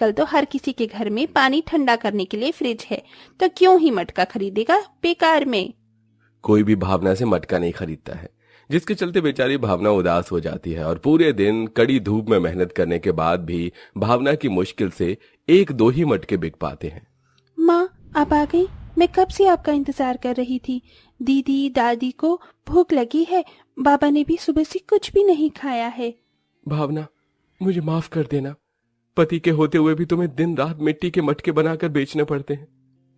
आजकल तो हर किसी के घर में पानी ठंडा करने के लिए फ्रिज है, तो क्यों ही मटका खरीदेगा बेकार में। कोई भी भावना से मटका नहीं खरीदता है, जिसके चलते बेचारी भावना उदास हो जाती है और पूरे दिन कड़ी धूप में मेहनत करने के बाद भी भावना की मुश्किल से 1-2 ही मटके बिक पाते हैं। माँ आप आ गई, मैं कब से आपका इंतजार कर रही थी। दीदी दादी को भूख लगी है, बाबा ने भी सुबह से कुछ भी नहीं खाया है। भावना मुझे माफ कर देना, पति के होते हुए भी तुम्हें दिन रात मिट्टी के मटके बनाकर बेचने पड़ते हैं।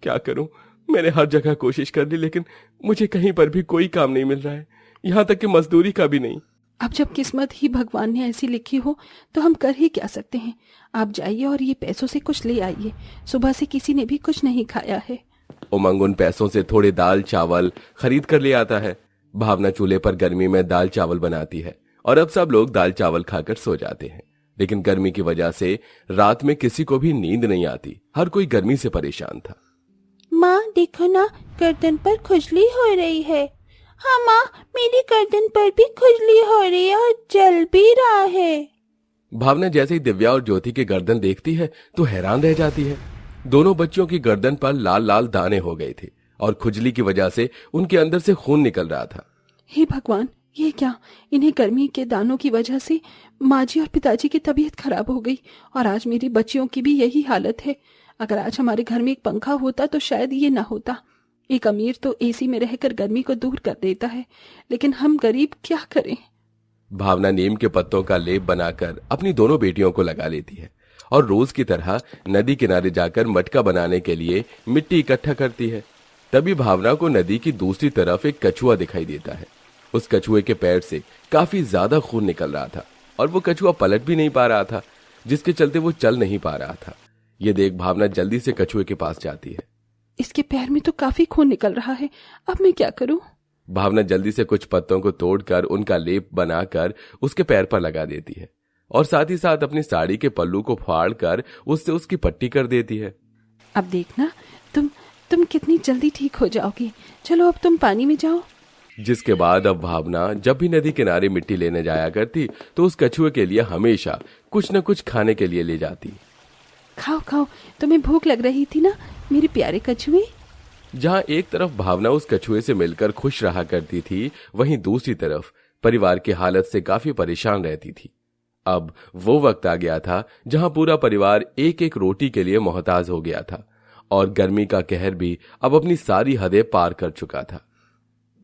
क्या करूं, मैंने हर जगह कोशिश कर ली लेकिन मुझे कहीं पर भी कोई काम नहीं मिल रहा है, यहाँ तक कि मजदूरी का भी नहीं। अब जब किस्मत ही भगवान ने ऐसी लिखी हो तो हम कर ही क्या सकते हैं। आप जाइए और ये पैसों से कुछ ले आइए, सुबह से किसी ने भी कुछ नहीं खाया है। उमंग उन पैसों से थोड़े दाल चावल खरीद कर ले आता है। भावना चूल्हे पर गर्मी में दाल चावल बनाती है और अब सब लोग दाल चावल खाकर सो जाते हैं, लेकिन गर्मी की वजह से रात में किसी को भी नींद नहीं आती। हर कोई गर्मी से परेशान था। माँ देखो ना, गर्दन पर खुजली हो रही है। हाँ माँ, मेरी गर्दन पर भी खुजली हो रही है और जल भी रहा है। भावना जैसे ही दिव्या और ज्योति की गर्दन देखती है तो हैरान रह जाती है। दोनों बच्चियों की गर्दन पर लाल लाल दाने हो गए थे और खुजली की वजह से उनके अंदर से खून निकल रहा था। हे भगवान, ये क्या, इन्हें गर्मी के दानों की वजह से माँ जी और पिताजी की तबीयत खराब हो गई और आज मेरी बच्चियों की भी यही हालत है। अगर आज हमारे घर में एक पंखा होता तो शायद ये ना होता। एक अमीर तो एसी में रहकर गर्मी को दूर कर देता है, लेकिन हम गरीब क्या करें। भावना नीम के पत्तों का लेप बनाकर अपनी दोनों बेटियों को लगा लेती है और रोज की तरह नदी किनारे जाकर मटका बनाने के लिए मिट्टी इकट्ठा करती है। तभी भावना को नदी की दूसरी तरफ एक कछुआ दिखाई देता है। उस कछुए के पैर से काफी ज्यादा खून निकल रहा था और वो कछुआ पलट भी नहीं पा रहा था, जिसके चलते वो चल नहीं पा रहा था। ये देख भावना जल्दी से कछुए के पास जाती है। इसके पैर में तो काफी खून निकल रहा है, अब मैं क्या करूं? भावना जल्दी से कुछ पत्तों को तोड़कर उनका लेप बनाकर उसके पैर पर लगा देती है और साथ ही साथ अपनी साड़ी के पल्लू को फाड़कर उससे उसकी पट्टी कर देती है। अब देखना, तुम कितनी जल्दी ठीक हो जाओगी। चलो अब तुम पानी में जाओ। जिसके बाद अब भावना जब भी नदी किनारे मिट्टी लेने जाया करती तो उस कछुए के लिए हमेशा कुछ न कुछ खाने के लिए ले जाती। खाओ खाओ, तुम्हें भूख लग रही थी ना मेरे प्यारे कछुए। जहां एक तरफ भावना उस कछुए से मिलकर खुश रहा करती थी, वहीं दूसरी तरफ परिवार की हालत से काफी परेशान रहती थी। अब वो वक्त आ गया था जहां पूरा परिवार एक एक रोटी के लिए मोहताज हो गया था और गर्मी का कहर भी अब अपनी सारी हदें पार कर चुका था।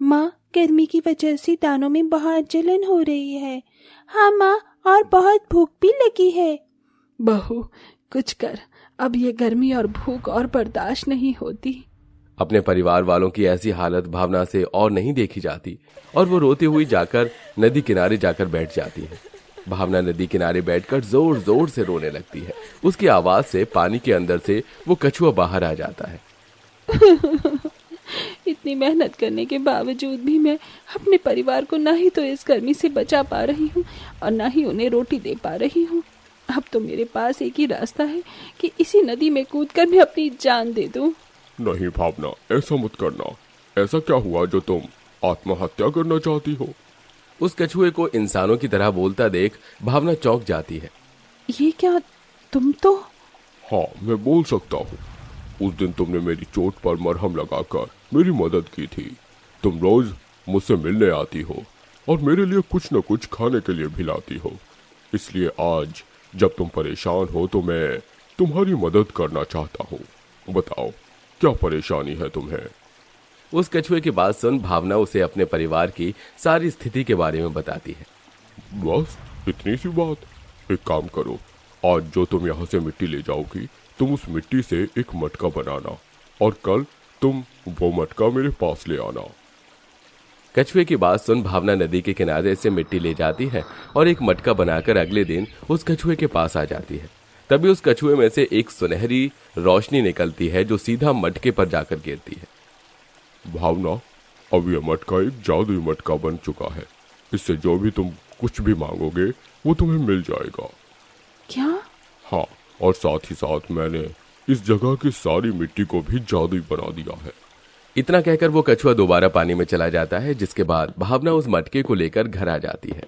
माँ, गर्मी की वजह से दानों में बहुत जलन हो रही है। हाँ माँ, और बहुत भूख भी लगी है। बहू कुछ कर, अब ये गर्मी और भूख और बर्दाश्त नहीं होती। अपने परिवार वालों की ऐसी हालत भावना से और नहीं देखी जाती और वो रोती हुई जाकर नदी किनारे जाकर बैठ जाती है। भावना नदी किनारे बैठकर जोर जोर से रोने लगती है। उसकी आवाज से पानी के अंदर से वो कछुआ बाहर आ जाता है। इतनी मेहनत करने के बावजूद भी मैं अपने परिवार को ना ही तो इस गर्मी से बचा पा रही हूँ और ना ही उन्हें रोटी दे पा रही हूँ। अब तो मेरे पास एक ही रास्ता है कि इसी नदी में कूदकर मैं अपनी जान दे दूं। नहीं भावना, ऐसा मत करना। ऐसा क्या हुआ जो तुम आत्महत्या करना चाहती हो? उस कछुए को इंसानों की तरह बोलता देख भावना चौंक जाती है। ये क्या, तुम तो? हाँ, मैं बोल सकता हूँ। उस दिन तुमने मेरी चोट पर मरहम लगाकर मेरी मदद की थी। तुम रोज मुझसे मिलने आती हो और मेरे लिए कुछ न कुछ खाने के लिए भी लाती हो। इसलिए आज जब तुम परेशान हो तो मैं तुम्हारी मदद करना चाहता हूँ। बताओ, क्या परेशानी है तुम्हें? उस कछुए की बात सुन भावना उसे अपने परिवार की सारी स्थिति के बारे में बताती है। बस इतनी सी बात? एक काम करो, आज जो तुम यहाँ से मिट्टी ले जाओगी, तुम उस मिट्टी से एक मटका बनाना और कल तुम वो मटका मेरे पास ले आना। कछुए की बात सुन भावना नदी के किनारे से मिट्टी ले जाती है और एक मटका बनाकर अगले दिन उस कछुए के पास आ जाती है। तभी उस कछुए में से एक सुनहरी रोशनी निकलती है जो सीधा मटके पर जाकर गिरती है। भावना, अब यह मटका एक जादुई मटका बन चुका है। इससे जो भी तुम कुछ भी मांगोगे वो तुम्हें मिल जाएगा। क्या? हाँ, और साथ ही साथ मैंने इस जगह की सारी मिट्टी को भी जादुई बना दिया है। इतना कहकर वो कछुआ दोबारा पानी में चला जाता है, जिसके बाद भावना उस मटके को लेकर घर आ जाती है।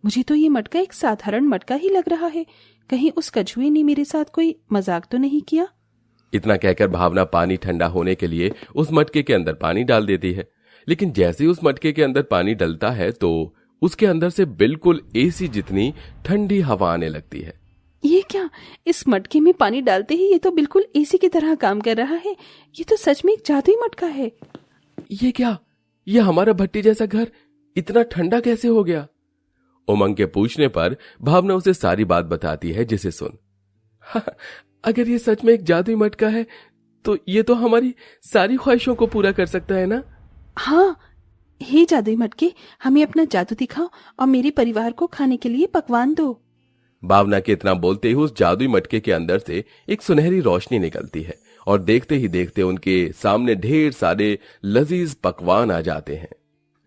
मुझे तो ये मटका एक साधारण मटका ही लग रहा है। कहीं उस कछुए ने मेरे साथ कोई मजाक तो नहीं किया? इतना कहकर भावना पानी ठंडा होने के लिए उस मटके के अंदर पानी डाल देती है। लेकिन जैसे ही उस मटके के अंदर पानी डलता है तो उसके अंदर से बिल्कुल एसी जितनी ठंडी हवा आने लगती है। ये क्या? इस मटके में पानी डालते ही ये तो बिल्कुल एसी की तरह काम कर रहा है। ये तो सच में एक जादुई मटका है। ये क्या? ये हमारा भट्टी जैसा घर इतना ठंडा कैसे हो गया? उमंग के पूछने पर भावना उसे सारी बात बताती है, जिसे सुन अगर ये सच में एक जादुई मटका है तो ये तो हमारी सारी ख्वाहिशों को पूरा कर सकता है ना? हाँ, हे जादुई मटके, हमें अपना जादू दिखाओ और मेरे परिवार को खाने के लिए पकवान दो। भावना के इतना बोलते ही उस जादुई मटके के अंदर से एक सुनहरी रोशनी निकलती है और देखते ही देखते उनके सामने ढेर सारे लजीज पकवान आ जाते हैं।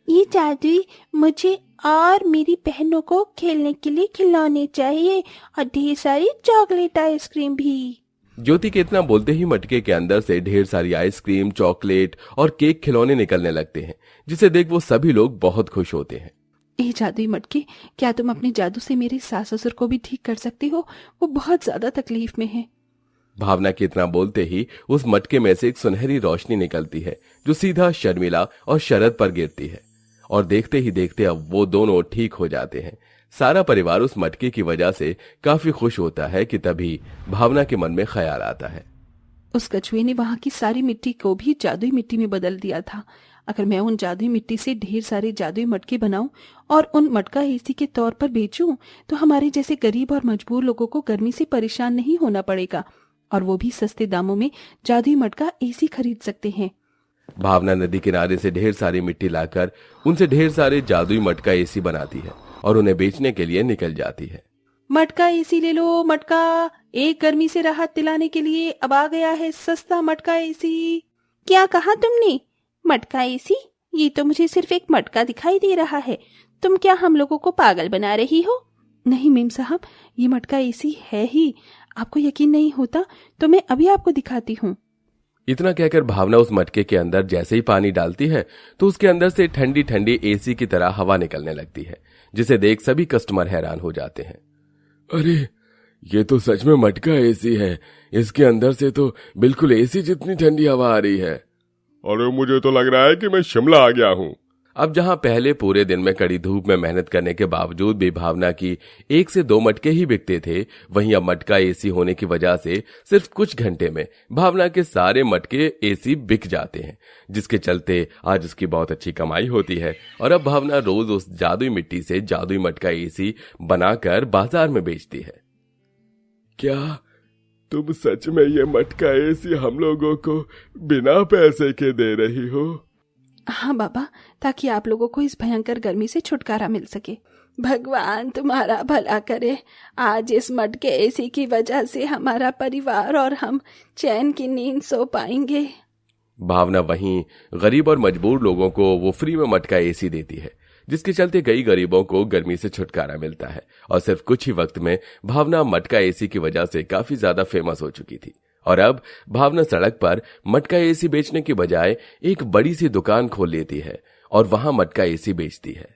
ये जादुई, मुझे और मेरी बहनों को खेलने के लिए खिलौने चाहिए और ढेर सारी चॉकलेट आइसक्रीम भी। ज्योति के इतना बोलते ही मटके के अंदर से ढेर सारी आइसक्रीम, चॉकलेट और केक खिलौने निकलने लगते हैं, जिसे देख वो सभी लोग बहुत खुश होते हैं। ए जादुई मटके, क्या तुम अपने जादू से मेरे सास ससुर को भी ठीक कर सकती हो? वो बहुत ज्यादा तकलीफ में हैं। भावना के इतना बोलते ही उस मटके में से एक सुनहरी रोशनी निकलती है जो सीधा शर्मिला और शरद पर गिरती है और देखते ही देखते अब वो दोनों ठीक हो जाते हैं। सारा परिवार उस मटके की वजह से काफी खुश होता है कि तभी भावना के मन में ख्याल आता है। उस कछुए ने वहां की सारी मिट्टी को भी जादुई मिट्टी में बदल दिया था। अगर मैं उन जादुई मिट्टी से ढेर सारे जादुई मटके बनाऊं और उन मटका एसी के तौर पर बेचूं तो हमारे जैसे गरीब और मजबूर लोगों को गर्मी से परेशान नहीं होना पड़ेगा और वो भी सस्ते दामों में जादुई मटका एसी खरीद सकते हैं। भावना नदी किनारे से ढेर सारी मिट्टी लाकर उनसे ढेर सारे जादुई मटका एसी बनाती है और उन्हें बेचने के लिए निकल जाती है। मटका एसी ले लो, मटका एक गर्मी से राहत दिलाने के लिए अब आ गया है सस्ता मटका एसी। क्या कहा तुमने? मटका एसी? ये तो मुझे सिर्फ एक मटका दिखाई दे रहा है। तुम क्या हम लोगों को पागल बना रही हो? नहीं मेम साहब, ये मटका एसी है ही। आपको यकीन नहीं होता तो मैं अभी आपको दिखाती हूँ। इतना कहकर भावना उस मटके के अंदर जैसे ही पानी डालती है तो उसके अंदर से ठंडी ठंडी एसी की तरह हवा निकलने लगती है, जिसे देख सभी कस्टमर हैरान हो जाते हैं। अरे ये तो सच में मटका एसी है। इसके अंदर से तो बिल्कुल एसी जितनी ठंडी हवा आ रही है। अरे मुझे तो लग रहा है कि मैं शिमला आ गया हूँ। अब जहां पहले पूरे दिन में कड़ी धूप में मेहनत करने के बावजूद भी भावना की 1 से 2 मटके ही बिकते थे, वहीं अब मटका एसी होने की वजह से सिर्फ कुछ घंटे में भावना के सारे मटके एसी बिक जाते हैं, जिसके चलते आज उसकी बहुत अच्छी कमाई होती है और अब भावना रोज उस जादुई मिट्टी से जादुई मटका एसी बनाकर बाजार में बेचती है। क्या तुम सच में ये मटका एसी हम लोगों को बिना पैसे के दे रही हो? हाँ बाबा, ताकि आप लोगों को इस भयंकर गर्मी से छुटकारा मिल सके। भगवान तुम्हारा भला करे। आज इस मटके एसी की वजह से हमारा परिवार और हम चैन की नींद सो पाएंगे। भावना वहीं गरीब और मजबूर लोगों को वो फ्री में मटका एसी देती है, जिसके चलते कई गरीबों को गर्मी से छुटकारा मिलता है और सिर्फ कुछ ही वक्त में भावना मटका एसी की वजह से काफी ज्यादा फेमस हो चुकी थी। और अब भावना सड़क पर मटका एसी बेचने की बजाय एक बड़ी सी दुकान खोल लेती है और वहां मटका एसी बेचती है।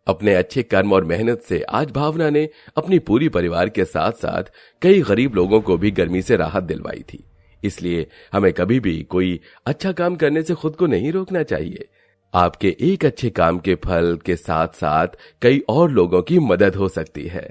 अपने अच्छे कर्म और मेहनत से आज भावना ने अपनी पूरी परिवार के साथ साथ कई गरीब लोगों को भी गर्मी से राहत दिलवाई थी। इसलिए हमें कभी भी कोई अच्छा काम करने से खुद को नहीं रोकना चाहिए। आपके एक अच्छे काम के फल के साथ साथ कई और लोगों की मदद हो सकती है।